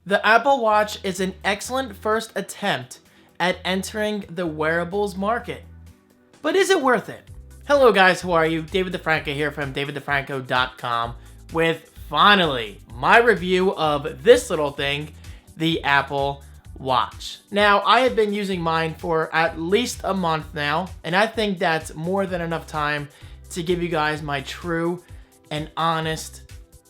The Apple Watch is an excellent first attempt at entering the wearables market. But is it worth it? Hello guys, how are you? David DeFranco here from daviddefranco.com with finally my review of this little thing, the Apple Watch. Now, I have been using mine for at least a month now, and I think that's more than enough time to give you guys my true and honest,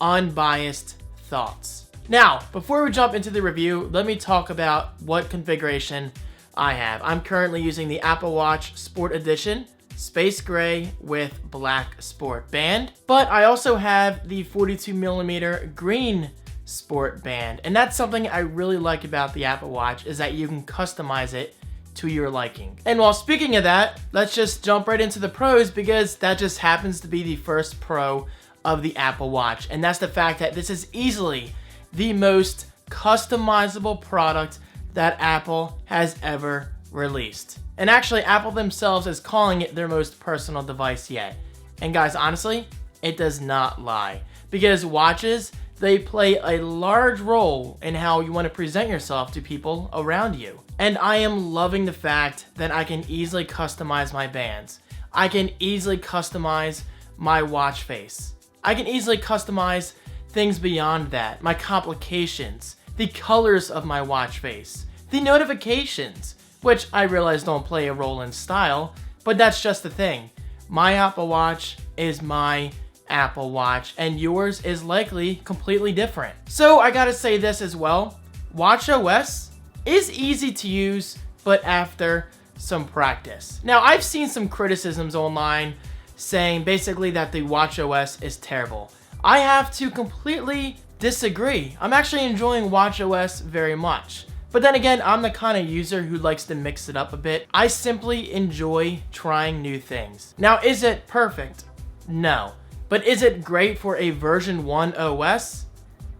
unbiased thoughts. Now, before we jump into the review, let me talk about what configuration I have. I'm currently using the Apple Watch Sport Edition, space gray with black sport band, but I also have the 42mm green sport band, and that's something I really like about the Apple Watch, is that you can customize it to your liking. And while speaking of that, let's just jump right into the pros, because that just happens to be the first pro of the Apple Watch, and that's the fact that this is easily the most customizable product that Apple has ever released. And actually, Apple themselves is calling it their most personal device yet. And guys, honestly, it does not lie. Because watches, they play a large role in how you want to present yourself to people around you. And I am loving the fact that I can easily customize my bands. I can easily customize my watch face. I can easily customize things beyond that, my complications, the colors of my watch face, the notifications, which I realize don't play a role in style, but that's just the thing. My Apple Watch is my Apple Watch, and yours is likely completely different. So I gotta say this as well, watchOS is easy to use, but after some practice. Now, I've seen some criticisms online saying basically that the watchOS is terrible. I have to completely disagree. I'm actually enjoying watchOS very much. But then again, I'm the kind of user who likes to mix it up a bit. I simply enjoy trying new things. Now, is it perfect? No. But is it great for a version 1 OS?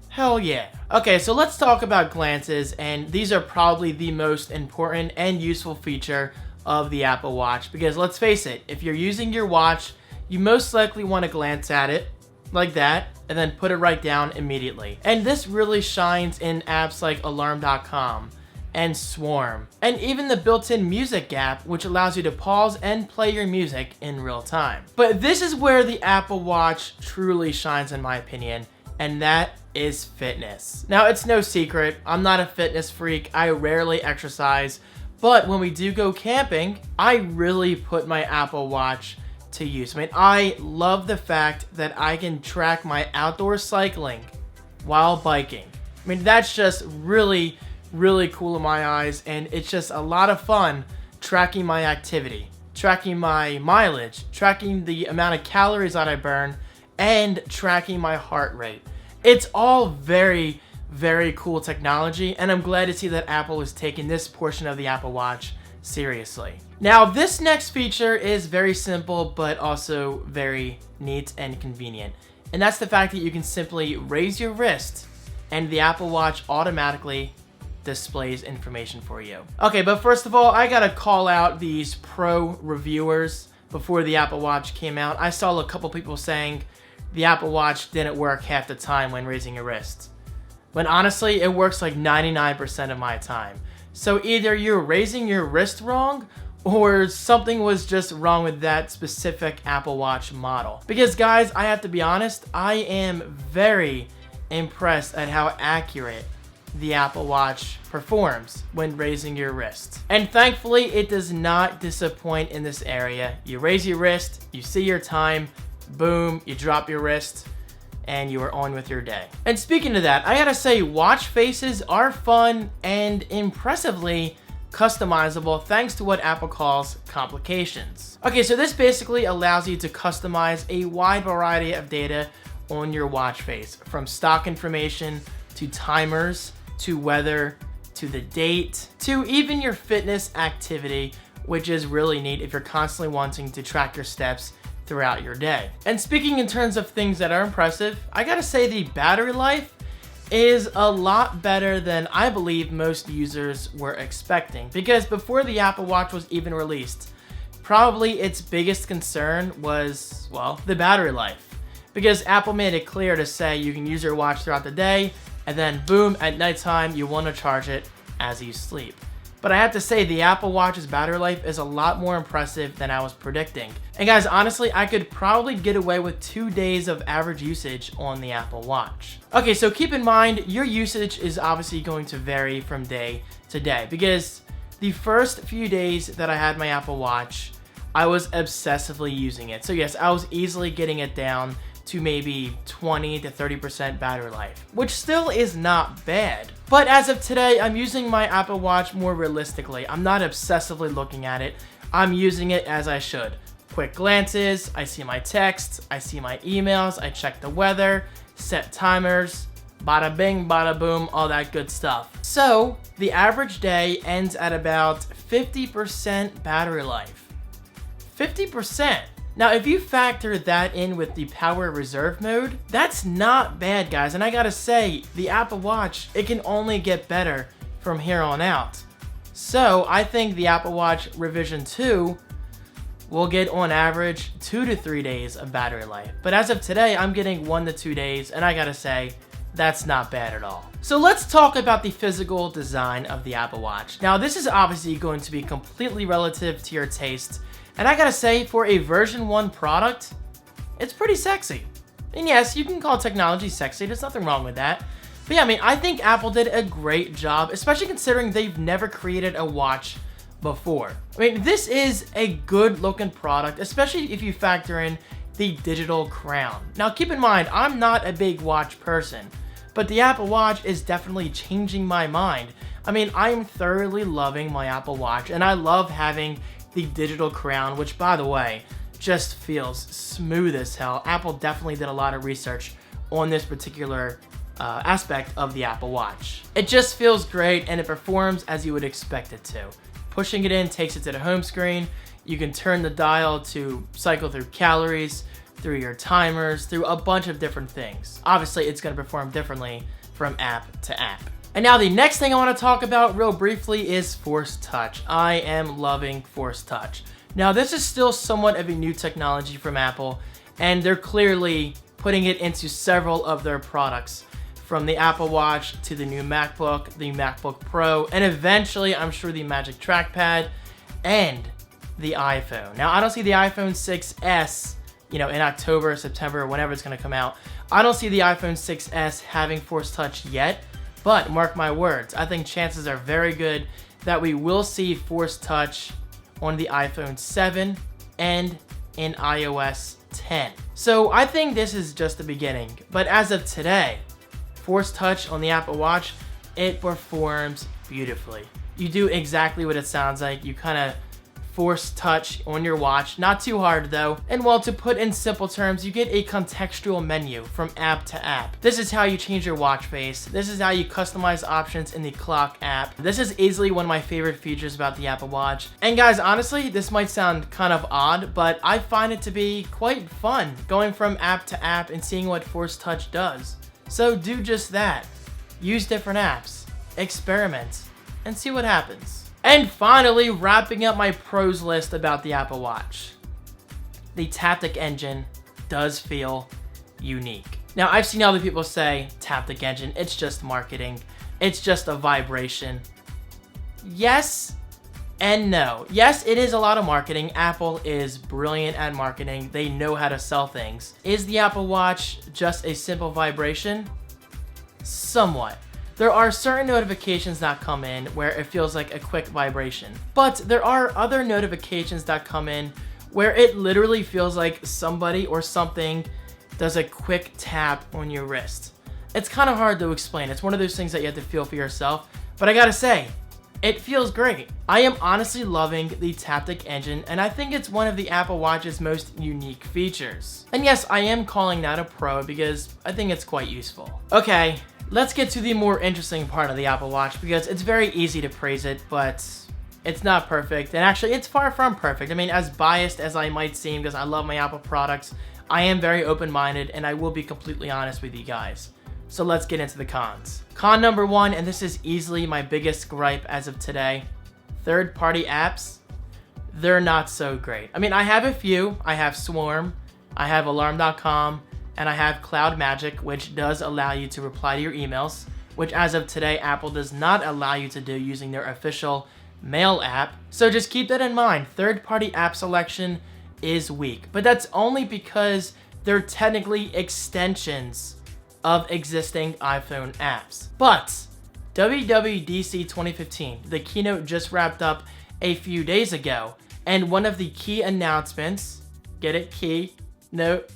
Hell yeah. Okay, so let's talk about glances, and these are probably the most important and useful feature of the Apple Watch, because let's face it, if you're using your watch, you most likely want to glance at it like that, and then put it right down immediately. And this really shines in apps like Alarm.com and Swarm, and even the built-in music app, which allows you to pause and play your music in real time. But this is where the Apple Watch truly shines, in my opinion, and that is fitness. Now, it's no secret, I'm not a fitness freak, I rarely exercise, but when we do go camping, I really put my Apple Watch to use. I mean, I love the fact that I can track my outdoor cycling while biking. I mean, that's just really, really cool in my eyes, and it's just a lot of fun tracking my activity, tracking my mileage, tracking the amount of calories that I burn, and tracking my heart rate. It's all very, very cool technology, and I'm glad to see that Apple is taking this portion of the Apple Watch seriously. Now, this next feature is very simple, but also very neat and convenient. And that's the fact that you can simply raise your wrist and the Apple Watch automatically displays information for you. Okay, but first of all, I gotta call out these pro reviewers. Before the Apple Watch came out, I saw a couple people saying the Apple Watch didn't work half the time when raising your wrist. When honestly, it works like 99% of my time. So either you're raising your wrist wrong, or something was just wrong with that specific Apple Watch model. Because guys, I have to be honest, I am very impressed at how accurate the Apple Watch performs when raising your wrist. And thankfully, it does not disappoint in this area. You raise your wrist, you see your time, boom, you drop your wrist, and you are on with your day. And speaking of that, I gotta say, watch faces are fun and impressively customizable thanks to what Apple calls complications. Okay, so this basically allows you to customize a wide variety of data on your watch face, from stock information to timers to weather to the date to even your fitness activity, which is really neat if you're constantly wanting to track your steps throughout your day. And speaking in terms of things that are impressive, I gotta say the battery life is a lot better than I believe most users were expecting, because before the Apple Watch was even released, probably its biggest concern was, well, the battery life. Because Apple made it clear to say you can use your watch throughout the day, and then boom, at nighttime, you want to charge it as you sleep. But I have to say, the Apple Watch's battery life is a lot more impressive than I was predicting. And guys, honestly, I could probably get away with 2 days of average usage on the Apple Watch. Okay, so keep in mind, your usage is obviously going to vary from day to day, because the first few days that I had my Apple Watch, I was obsessively using it. So yes, I was easily getting it down to maybe 20 to 30% battery life, which still is not bad. But as of today, I'm using my Apple Watch more realistically. I'm not obsessively looking at it. I'm using it as I should. Quick glances, I see my texts, I see my emails, I check the weather, set timers, bada bing, bada boom, all that good stuff. So the average day ends at about 50% battery life. 50%. Now, if you factor that in with the power reserve mode, that's not bad, guys. And I gotta say, the Apple Watch, it can only get better from here on out. So I think the Apple Watch revision 2 will get on average 2 to 3 days of battery life. But as of today, I'm getting 1 to 2 days, and I gotta say, that's not bad at all. So let's talk about the physical design of the Apple Watch. Now, this is obviously going to be completely relative to your taste. And I gotta say, for a version 1 product, it's pretty sexy. And yes, you can call technology sexy, there's nothing wrong with that. But yeah, I mean, I think Apple did a great job, especially considering they've never created a watch before. I mean, this is a good looking product, especially if you factor in the digital crown. Now keep in mind, I'm not a big watch person, but the Apple Watch is definitely changing my mind. I mean, I'm thoroughly loving my Apple Watch, and I love having the digital crown, which by the way, just feels smooth as hell. Apple definitely did a lot of research on this particular aspect of the Apple Watch. It just feels great, and it performs as you would expect it to. Pushing it in takes it to the home screen. You can turn the dial to cycle through calories, through your timers, through a bunch of different things. Obviously, it's gonna perform differently from app to app. And now the next thing I want to talk about real briefly is Force Touch. I am loving Force Touch. Now this is still somewhat of a new technology from Apple, and they're clearly putting it into several of their products, from the Apple Watch to the new MacBook, the MacBook Pro, and eventually I'm sure the Magic Trackpad and the iPhone. Now I don't see the iPhone 6s, in October, September, whenever it's going to come out. I don't see the iPhone 6s having Force Touch yet. But mark my words, I think chances are very good that we will see Force Touch on the iPhone 7 and in iOS 10. So I think this is just the beginning. But as of today, Force Touch on the Apple Watch, it performs beautifully. You do exactly what it sounds like. You kind of force touch on your watch, not too hard though. And well, to put in simple terms, you get a contextual menu from app to app. This is how you change your watch face. This is how you customize options in the clock app. This is easily one of my favorite features about the Apple Watch. And guys, honestly, this might sound kind of odd, but I find it to be quite fun going from app to app and seeing what Force Touch does. So do just that. Use different apps, experiment, and see what happens. And finally, wrapping up my pros list about the Apple Watch. The Taptic Engine does feel unique. Now, I've seen other people say, Taptic Engine, it's just marketing. It's just a vibration. Yes and no. Yes, it is a lot of marketing. Apple is brilliant at marketing. They know how to sell things. Is the Apple Watch just a simple vibration? Somewhat. There are certain notifications that come in where it feels like a quick vibration. But there are other notifications that come in where it literally feels like somebody or something does a quick tap on your wrist. It's kind of hard to explain. It's one of those things that you have to feel for yourself. But I gotta say, it feels great. I am honestly loving the Taptic Engine, and I think it's one of the Apple Watch's most unique features. And yes, I am calling that a pro because I think it's quite useful. Okay. Let's get to the more interesting part of the Apple Watch, because it's very easy to praise it, but it's not perfect. And actually, it's far from perfect. I mean, as biased as I might seem, because I love my Apple products, I am very open-minded, and I will be completely honest with you guys. So let's get into the cons. Con number 1, and this is easily my biggest gripe as of today, third-party apps, they're not so great. I mean, I have a few. I have Swarm, I have Alarm.com, and I have Cloud Magic, which does allow you to reply to your emails. which as of today, Apple does not allow you to do using their official Mail app. So just keep that in mind. Third-party app selection is weak, but that's only because they're technically extensions of existing iPhone apps. But WWDC 2015, the keynote just wrapped up a few days ago, and one of the key announcements, get it, key, note,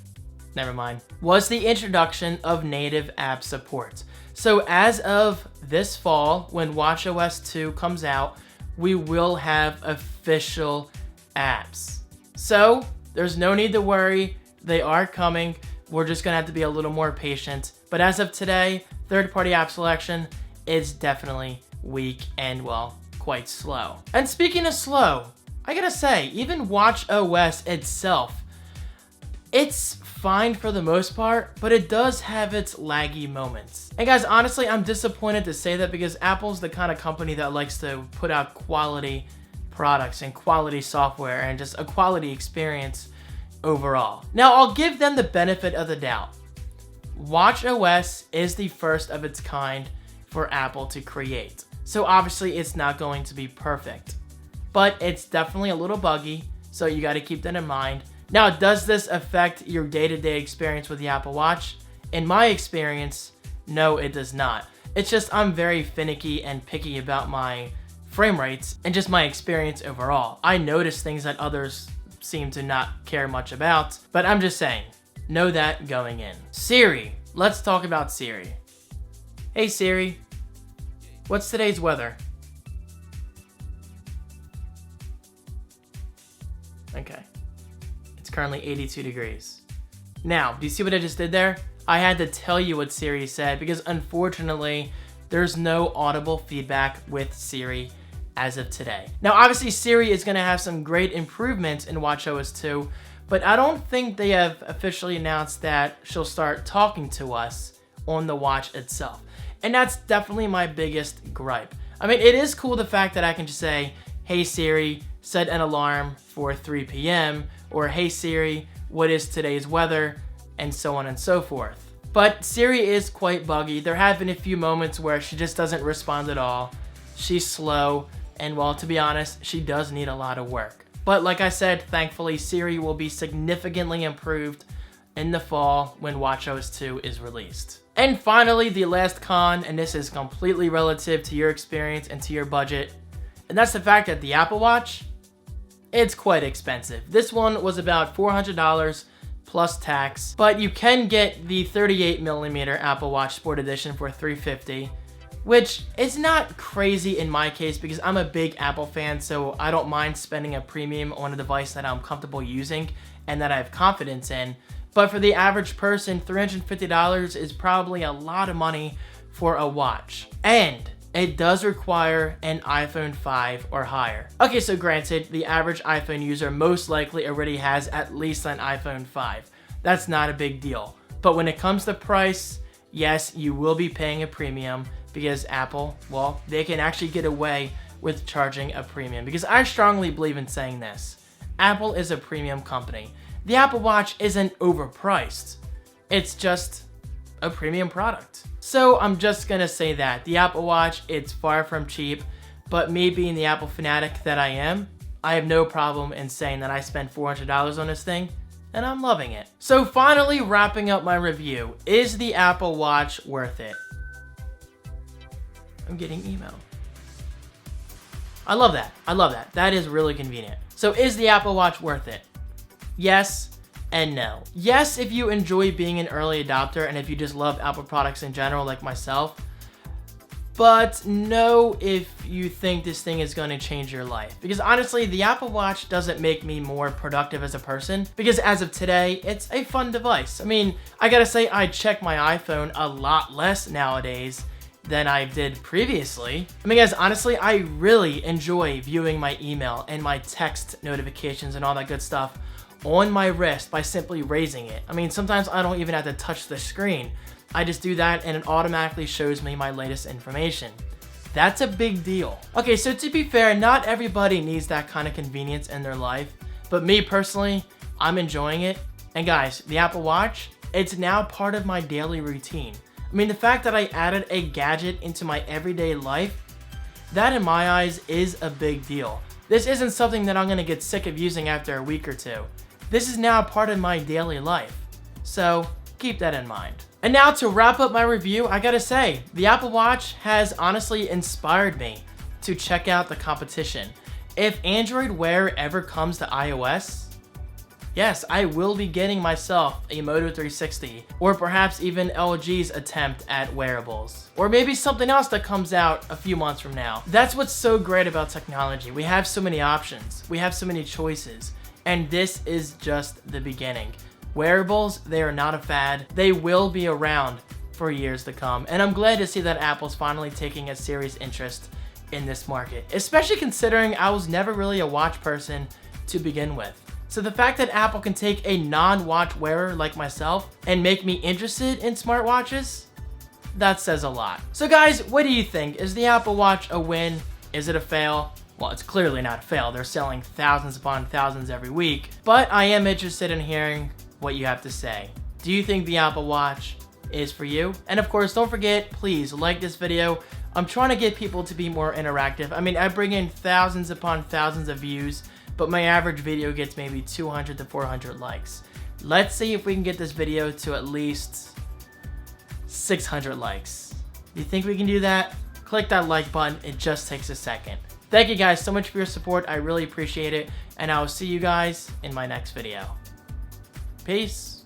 never mind, was the introduction of native app support. So as of this fall, when watchOS 2 comes out, we will have official apps. So there's no need to worry, they are coming. We're just gonna have to be a little more patient. But as of today, third-party app selection is definitely weak and, well, quite slow. And speaking of slow, I gotta say, even watchOS itself, it's fine for the most part, but it does have its laggy moments. And guys, honestly, I'm disappointed to say that because Apple's the kind of company that likes to put out quality products and quality software and just a quality experience overall. Now, I'll give them the benefit of the doubt. watchOS is the first of its kind for Apple to create. So obviously it's not going to be perfect, but it's definitely a little buggy, so you got to keep that in mind. Now, does this affect your day-to-day experience with the Apple Watch? In my experience, no, it does not. It's just I'm very finicky and picky about my frame rates and just my experience overall. I notice things that others seem to not care much about, but I'm just saying, know that going in. Siri, let's talk about Siri. Hey Siri, what's today's weather? Okay. It's currently 82 degrees. Now, do you see what I just did there? I had to tell you what Siri said because unfortunately, there's no audible feedback with Siri as of today. Now, obviously, Siri is going to have some great improvements in watchOS 2, but I don't think they have officially announced that she'll start talking to us on the watch itself. And that's definitely my biggest gripe. I mean, it is cool the fact that I can just say, hey Siri, set an alarm for 3 p.m. or hey Siri, what is today's weather, and so on and so forth. But Siri is quite buggy. There have been a few moments where she just doesn't respond at all. She's slow, and well, to be honest, she does need a lot of work. But like I said, thankfully, Siri will be significantly improved in the fall when watchOS 2 is released. And finally, the last con, and this is completely relative to your experience and to your budget, and that's the fact that the Apple Watch, it's quite expensive. This one was about $400 plus tax, but you can get the 38mm Apple Watch Sport Edition for $350, which is not crazy in my case because I'm a big Apple fan, so I don't mind spending a premium on a device that I'm comfortable using and that I have confidence in. But for the average person, $350 is probably a lot of money for a watch. And it does require an iPhone 5 or higher. Okay, so granted, the average iPhone user most likely already has at least an iPhone 5. That's not a big deal. But when it comes to price, yes, you will be paying a premium because Apple, well, they can actually get away with charging a premium. Because I strongly believe in saying this. Apple is a premium company. The Apple Watch isn't overpriced. It's just a premium product. So I'm just gonna say that. The Apple Watch, it's far from cheap, but me being the Apple fanatic that I am, I have no problem in saying that I spent $400 on this thing, and I'm loving it. So finally, wrapping up my review, is the Apple Watch worth it? I'm getting email. I love that. I love that. That is really convenient. So is the Apple Watch worth it? Yes and no. Yes, if you enjoy being an early adopter and if you just love Apple products in general like myself, but no if you think this thing is going to change your life. Because honestly, the Apple Watch doesn't make me more productive as a person because as of today, it's a fun device. I mean, I gotta say I check my iPhone a lot less nowadays than I did previously. I mean, guys, honestly, I really enjoy viewing my email and my text notifications and all that good stuff on my wrist by simply raising it. I mean, sometimes I don't even have to touch the screen. I just do that and it automatically shows me my latest information. That's a big deal. Okay, so to be fair, not everybody needs that kind of convenience in their life, but me personally, I'm enjoying it. And guys, the Apple Watch, it's now part of my daily routine. I mean, the fact that I added a gadget into my everyday life, that in my eyes is a big deal. This isn't something that I'm going to get sick of using after a week or two. This is now a part of my daily life. So keep that in mind. And now to wrap up my review, I gotta say, the Apple Watch has honestly inspired me to check out the competition. If Android Wear ever comes to iOS, yes, I will be getting myself a Moto 360, or perhaps even LG's attempt at wearables, or maybe something else that comes out a few months from now. That's what's so great about technology. We have so many options, we have so many choices, and this is just the beginning. Wearables, they are not a fad. They will be around for years to come, and I'm glad to see that Apple's finally taking a serious interest in this market, especially considering I was never really a watch person to begin with. So the fact that Apple can take a non-watch wearer like myself and make me interested in smartwatches, that says a lot. So guys, what do you think? Is the Apple Watch a win? Is it a fail? Well, it's clearly not a fail. They're selling thousands upon thousands every week, but I am interested in hearing what you have to say. Do you think the Apple Watch is for you? And of course, don't forget, please like this video. I'm trying to get people to be more interactive. I mean, I bring in thousands upon thousands of views, but my average video gets maybe 200 to 400 likes. Let's see if we can get this video to at least 600 likes. You think we can do that? Click that like button, it just takes a second. Thank you guys so much for your support, I really appreciate it, and I will see you guys in my next video. Peace.